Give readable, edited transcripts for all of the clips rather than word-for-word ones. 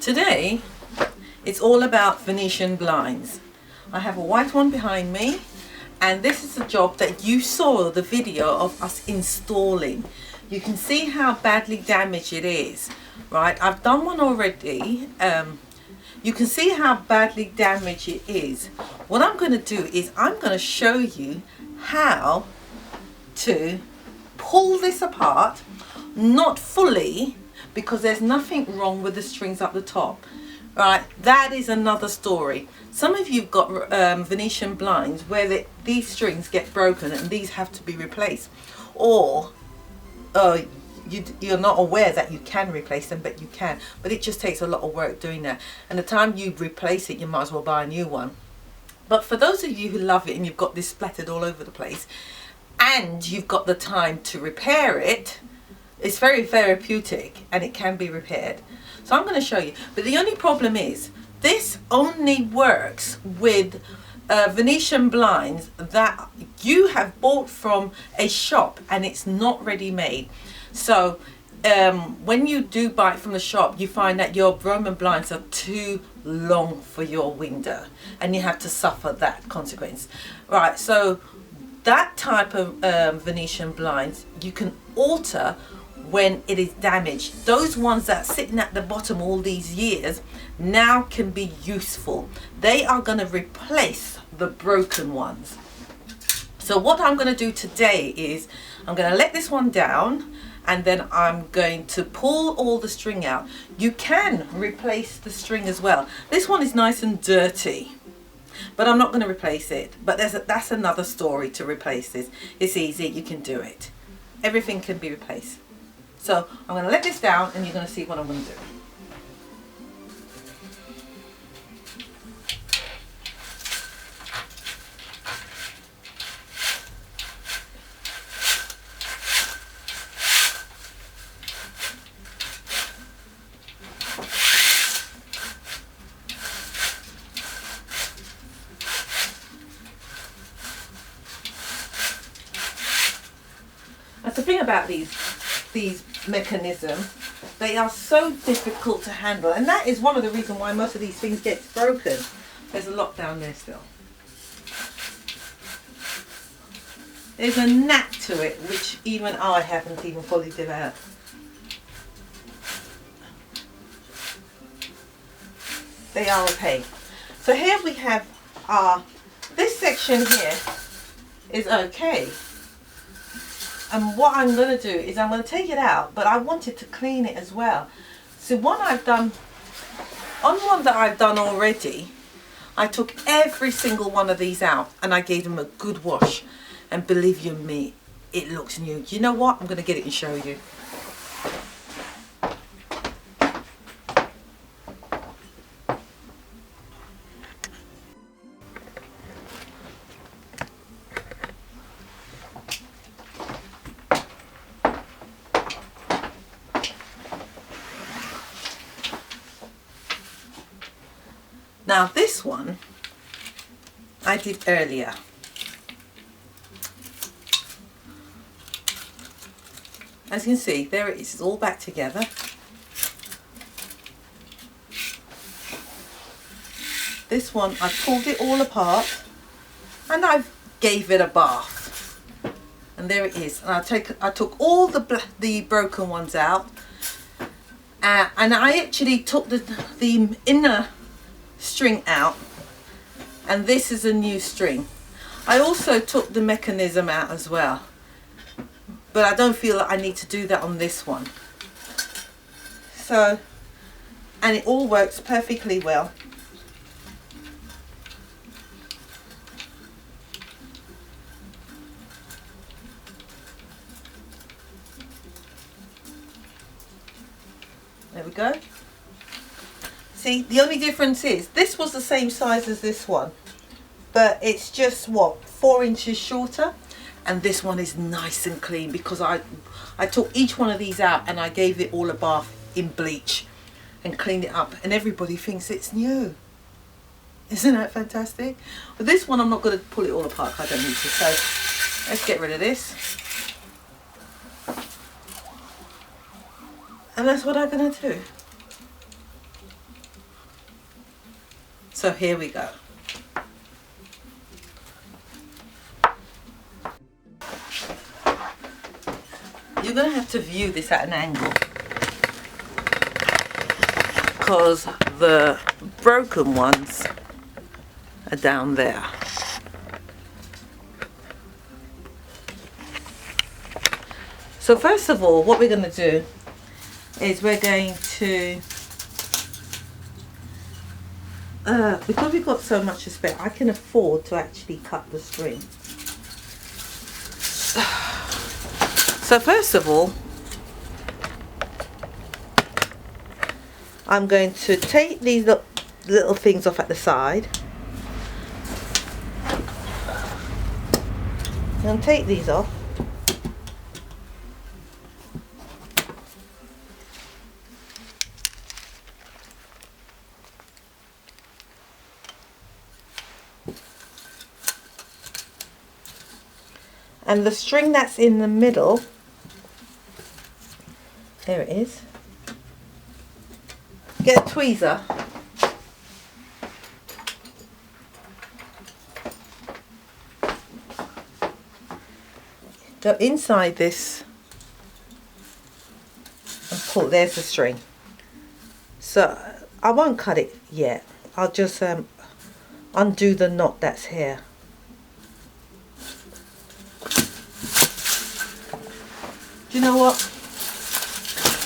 Today, it's all about Venetian blinds. I have a white one behind me, and this is a job that you saw the video of us installing. You can see how badly damaged it is, right? I've done one already. You can see how badly damaged it is. What I'm going to do is I'm going to show you how to pull this apart, not fully, because there's nothing wrong with the strings up the top, right? That is another story. Some of you've got Venetian blinds where these strings get broken and these have to be replaced, or you're not aware that you can replace them, but you can, but it just takes a lot of work doing that, and the time you replace it, you might as well buy a new one. But for those of you who love it and you've got this splattered all over the place and you've got the time to repair it, it's very therapeutic and it can be repaired. So I'm going to show you. But the only problem is this only works with Venetian blinds that you have bought from a shop and it's not ready made. So when you do buy it from the shop, you find that your Roman blinds are too long for your window and you have to suffer that consequence. Right, so that type of Venetian blinds you can alter when it is damaged. Those ones that are sitting at the bottom all these years now can be useful. They are going to replace the broken ones. So what I'm going to do today is I'm going to let this one down, and then I'm going to pull all the string out. You can replace the string as well. This one is nice and dirty, but I'm not going to replace it. But that's another story to replace this. It's easy, you can do it. Everything can be replaced. So I'm going to let this down and you're going to see what I'm going to do. That's the thing about these mechanisms, they are so difficult to handle, and that is one of the reasons why most of these things get broken. There's a lot down there still. There's a knack to it which even I haven't even fully developed. They are okay. So here we have this section here is okay. And what I'm going to do is I'm going to take it out, but I wanted to clean it as well. So one that I've done already, I took every single one of these out and I gave them a good wash. And believe you me, it looks new. You know what? I'm going to get it and show you. Now this one I did earlier. As you can see, there it is, it's all back together. This one, I pulled it all apart and I gave it a bath. And there it is. And I took all the broken ones out. And I actually took the inner string out. And this is a new string. I also took the mechanism out as well. But I don't feel like I need to do that on this one. So, and it all works perfectly well. There we go. See, the only difference is this was the same size as this one, but it's just what, 4 inches shorter. And this one is nice and clean because I took each one of these out and I gave it all a bath in bleach and cleaned it up, and everybody thinks it's new. Isn't that fantastic? But this one I'm not going to pull it all apart, I don't need to, so let's get rid of this. And that's what I'm going to do. So here we go. You're going to have to view this at an angle because the broken ones are down there. So first of all, what we're going to do is we're going to, because we've got so much to spare, I can afford to actually cut the string. So first of all, I'm going to take these little things off at the side. I'm going to take these off. And the string that's in the middle, there it is. Get a tweezer. Go inside this and pull. There's the string. So I won't cut it yet. I'll just undo the knot that's here. Do you know what?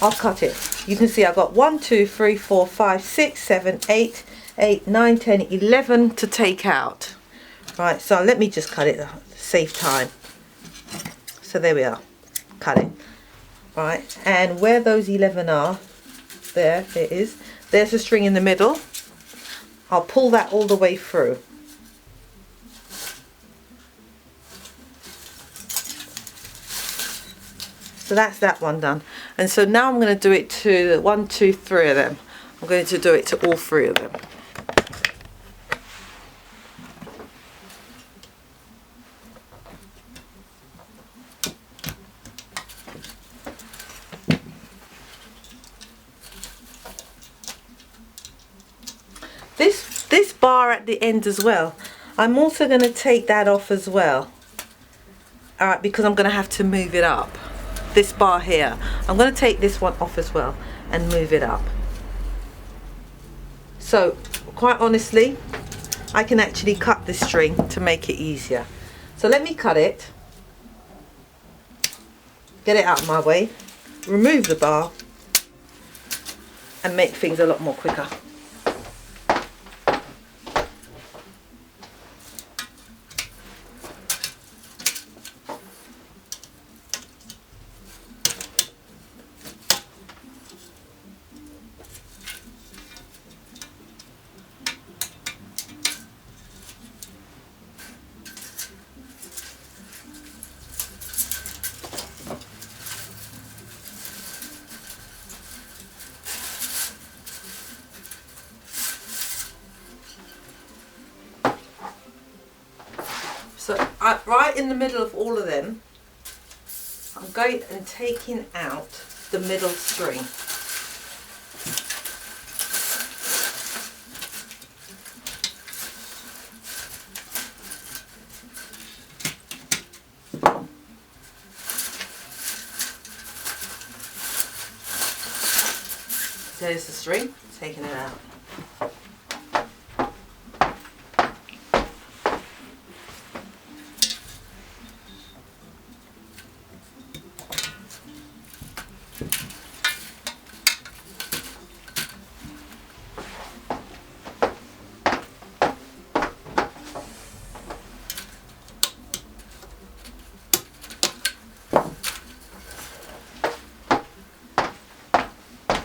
I'll cut it. You can see I've got 1, 2, 3, 4, 5, 6, 7, 8, 9, 10, 11 to take out. Right, so let me just cut it to save time. So there we are. Cut it. Right, and where those 11 are, there it is. There's a string in the middle. I'll pull that all the way through. So that's that one done. And so now I'm going to do it to 1, 2, 3 of them. I'm going to do it to all 3 of them. This bar at the end as well, I'm also going to take that off as well. Alright, because I'm going to have to move it up. This bar here, I'm going to take this one off as well and move it up. So quite honestly, I can actually cut this string to make it easier. So let me cut it, get it out of my way, remove the bar and make things a lot more quicker. right in the middle of all of them, I'm going and taking out the middle string. There's the string, taking it out.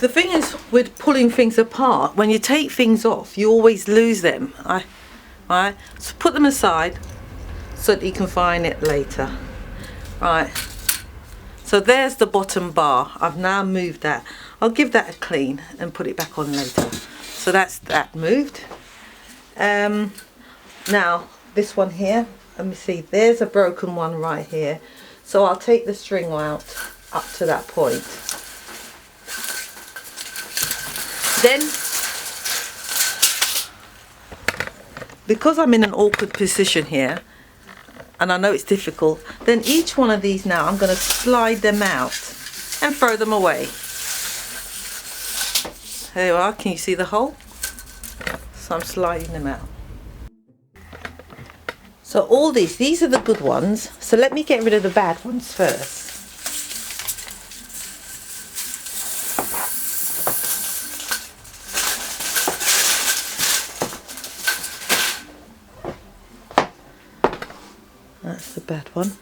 The thing is with pulling things apart, when you take things off, you always lose them. Right? So put them aside so that you can find it later. Right. So there's the bottom bar. I've now moved that. I'll give that a clean and put it back on later. So that's that moved. Now this one here, let me see, there's a broken one right here. So I'll take the string out up to that point. Then, because I'm in an awkward position here, and I know it's difficult, then each one of these now, I'm going to slide them out and throw them away. There you are, can you see the hole? So I'm sliding them out. So all these are the good ones. So let me get rid of the bad ones first. That's the bad one.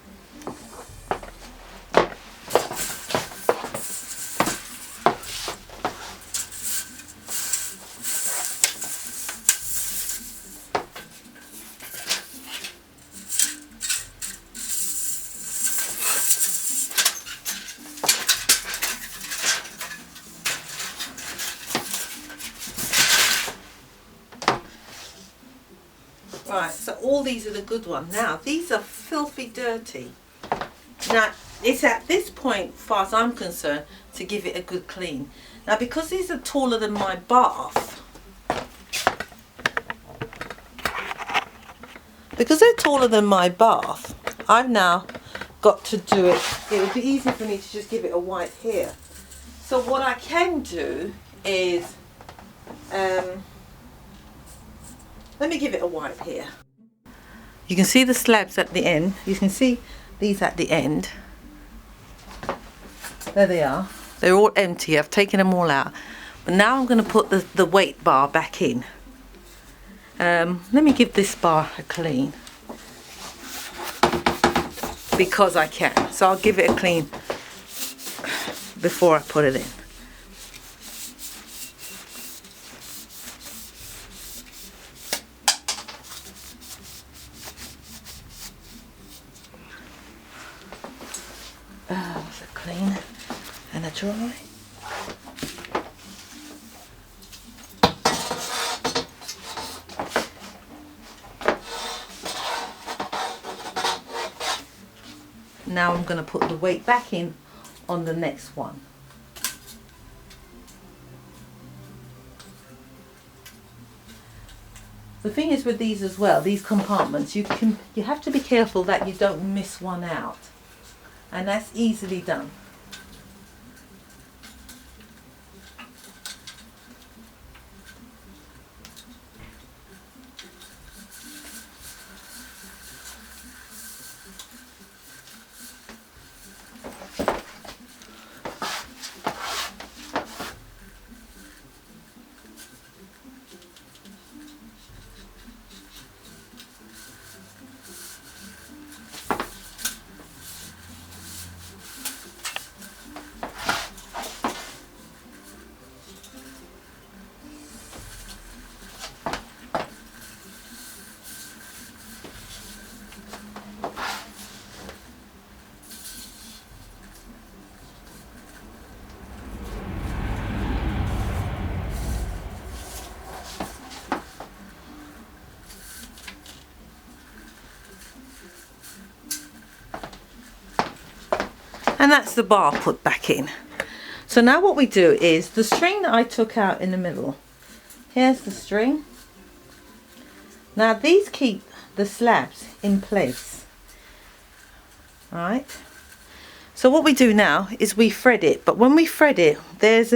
Right, so all these are the good ones. Now, these are filthy dirty. Now, it's at this point, as far as I'm concerned, to give it a good clean. Now, because these are taller than my bath, I've now got to do it. It would be easy for me to just give it a wipe here. So what I can do is, let me give it a wipe here. You can see the slabs at the end. You can see these at the end. There they are. They're all empty. I've taken them all out. But now I'm going to put the weight bar back in. Let me give this bar a clean. Because I can. So I'll give it a clean before I put it in. That's a clean and a dry. Now I'm going to put the weight back in on the next one. The thing is with these as well, these compartments, you have to be careful that you don't miss one out. And that's easily done. And that's the bar put back in. So now what we do is the string that I took out in the middle, here's the string. Now these keep the slabs in place. Alright. So what we do now is we thread it, but when we thread it, there's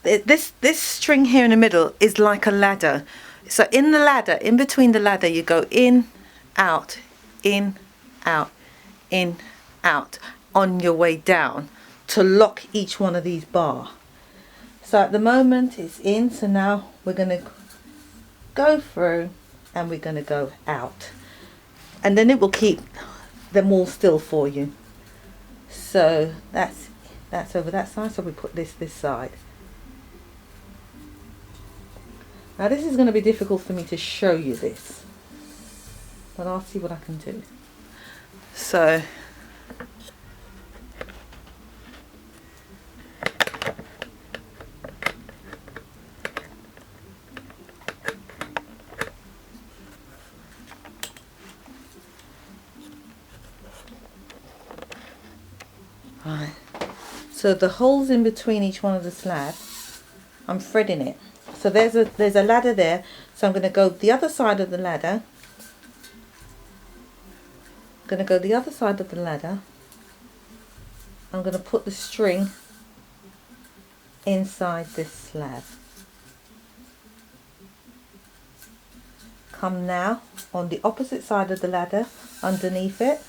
this string here in the middle is like a ladder. So in the ladder, in between the ladder, you go in, out, in, out, in, out on your way down to lock each one of these bar. So at the moment it's in, so now we're going to go through and we're going to go out, and then it will keep them all still for you. So that's over that side, so we put this side. Now this is going to be difficult for me to show you this, but I'll see what I can do. So right, so the holes in between each one of the slabs, I'm threading it. So there's a ladder there, so I'm going to go the other side of the ladder. I'm going to go the other side of the ladder. I'm going to put the string inside this slab. Come now on the opposite side of the ladder, underneath it,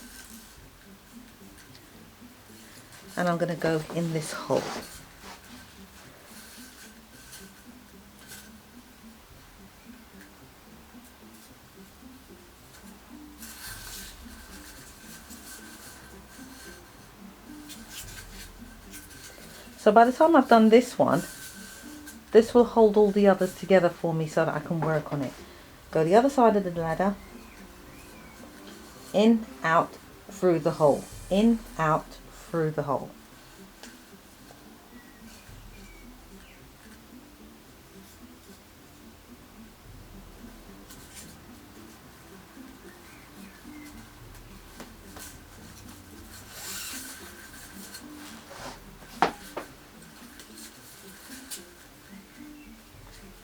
and I'm going to go in this hole. So by the time I've done this one, this will hold all the others together for me so that I can work on it. Go the other side of the ladder, in, out, through the hole, in, out, through the hole.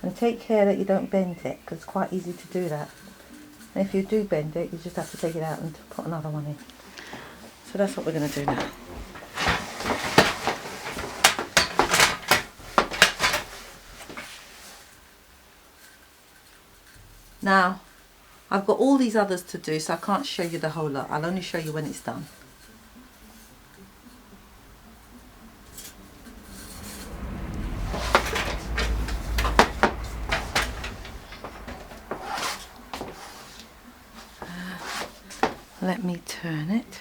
And take care that you don't bend it, because it's quite easy to do that. And if you do bend it, you just have to take it out and put another one in. So that's what we're going to do now. Now, I've got all these others to do, so I can't show you the whole lot. I'll only show you when it's done. Let me turn it.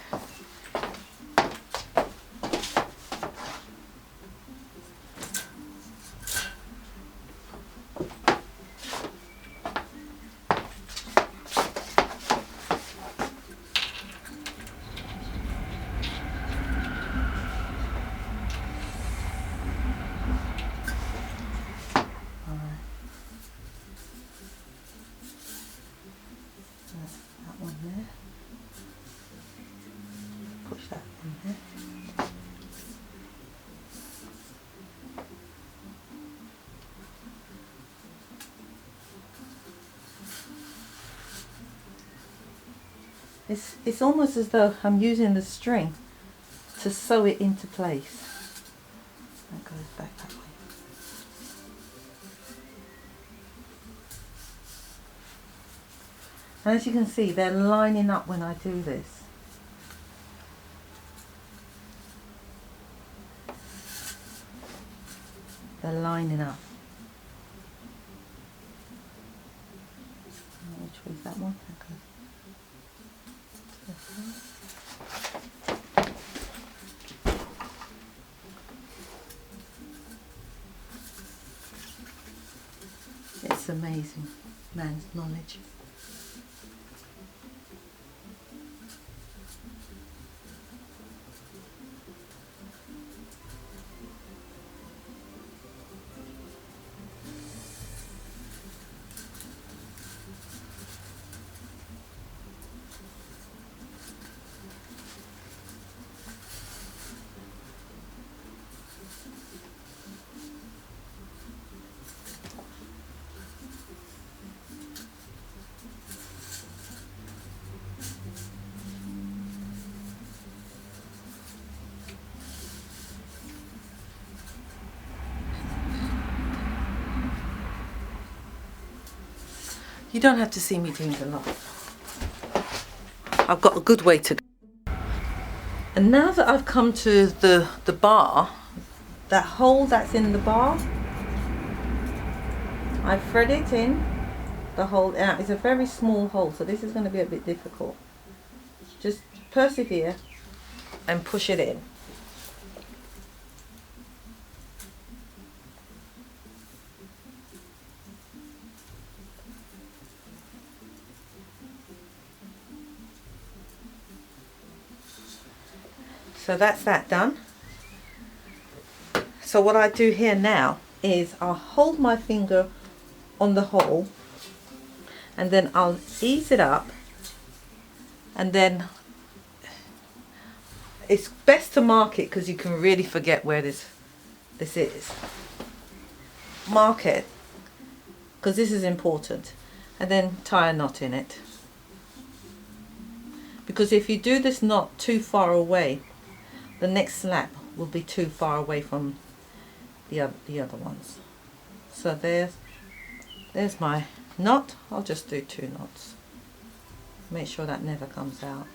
That one there. Push that in there. It's almost as though I'm using the string to sew it into place. That goes back that way. And as you can see, they're lining up when I do this. They're lining up. Which way is that one? Okay. It's amazing, man's knowledge. You don't have to see me doing a lot. I've got a good way to go. And now that I've come to the bar, that hole that's in the bar, I thread it in the hole. Now it's a very small hole, so this is going to be a bit difficult. Just persevere and push it in. So that's that done. So what I do here now is I'll hold my finger on the hole and then I'll ease it up, and then it's best to mark it because you can really forget where this is. Mark it because this is important, and then tie a knot in it, because if you do this knot too far away, the next slap will be too far away from the other ones. So there's my knot. I'll just do 2 knots. Make sure that never comes out.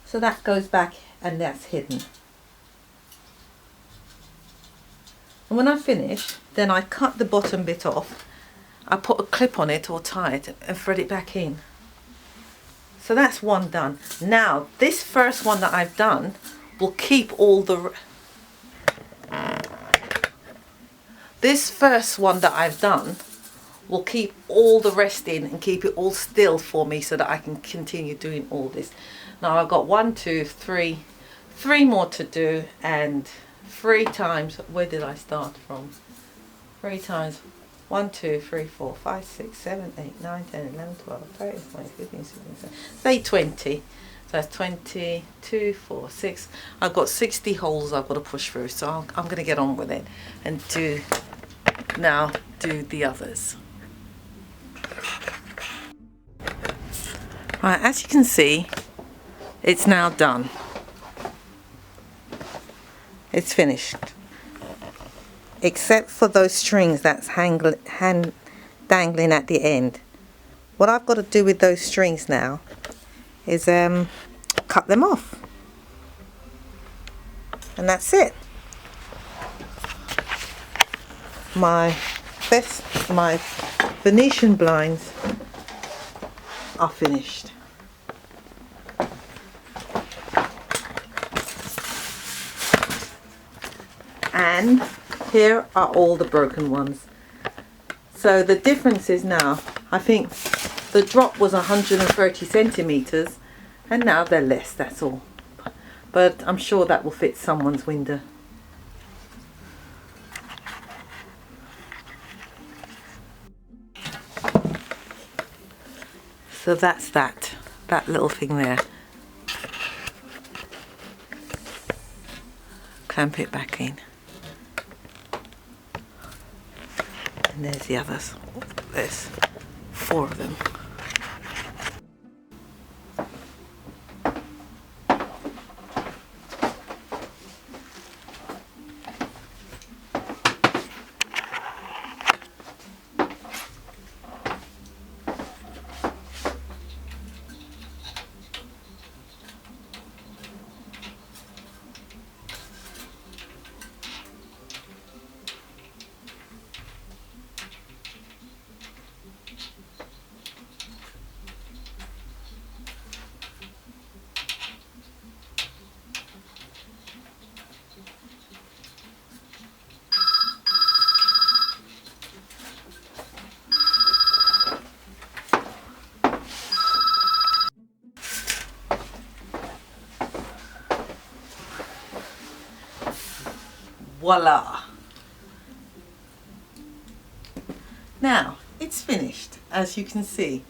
So that goes back and that's hidden. And when I finish, then I cut the bottom bit off. I put a clip on it or tie it and thread it back in. So that's one done. Now this first one that I've done will keep all the... This first one that I've done will keep all the rest in and keep it all still for me so that I can continue doing all this. Now I've got 1, 2, 3 more to do, and 3 times, where did I start from? 3 times 1, 2, 3, 4, 5, 6, 7, 8, 9, 10, 11, 12, 13, 14, 15, 16, 17, say 20. So that's 20, 2, 4, 6. I've got 60 holes I've got to push through, so I'm going to get on with it and do the others. Right, as you can see, it's now done. It's finished. Except for those strings that's dangling at the end. What I've got to do with those strings now is cut them off. And that's it. My Venetian blinds are finished. And here are all the broken ones. So the difference is now, I think the drop was 130 centimeters and now they're less, that's all. But I'm sure that will fit someone's window. So that's that little thing there. Clamp it back in. And there's the others. There's 4 of them. Voila! Now it's finished, as you can see.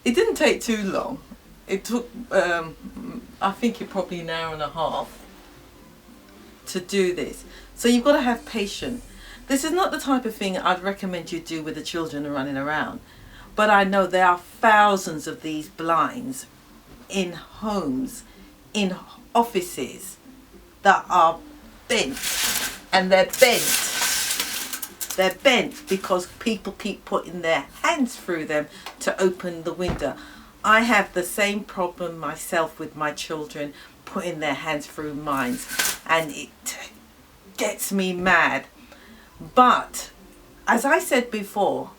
It didn't take too long. It took I think it probably an hour and a half to do this. So you've got to have patience. This is not the type of thing I'd recommend you do with the children running around, but I know there are thousands of these blinds in homes, in offices, that are bent, and they're bent They're bent because people keep putting their hands through them to open the window. I have the same problem myself with my children putting their hands through mine, and it gets me mad. But as I said before,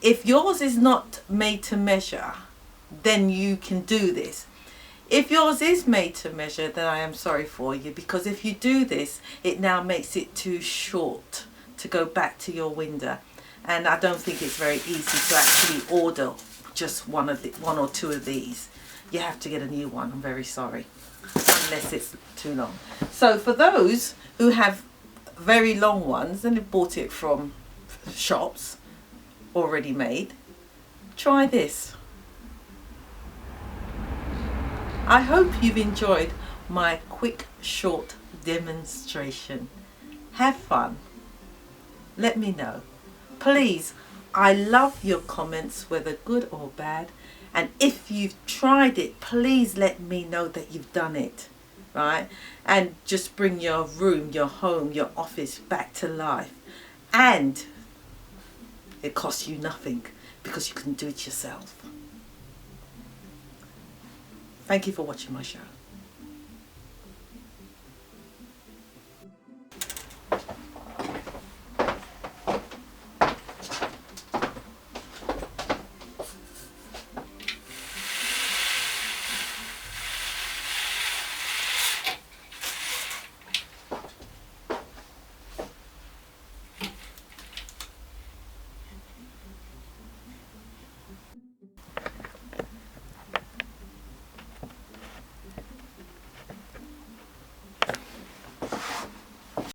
if yours is not made to measure, then you can do this. If yours is made to measure, then I am sorry for you, because if you do this, it now makes it too short to go back to your window, and I don't think it's very easy to actually order just one or two of these. You have to get a new one. I'm very sorry, unless it's too long. So for those who have very long ones and have bought it from shops already made, try this. I hope you've enjoyed my quick short demonstration. Have fun. Let me know. Please, I love your comments, whether good or bad. And if you've tried it, please let me know that you've done it, right? And just bring your room, your home, your office back to life. And it costs you nothing because you can do it yourself. Thank you for watching my show.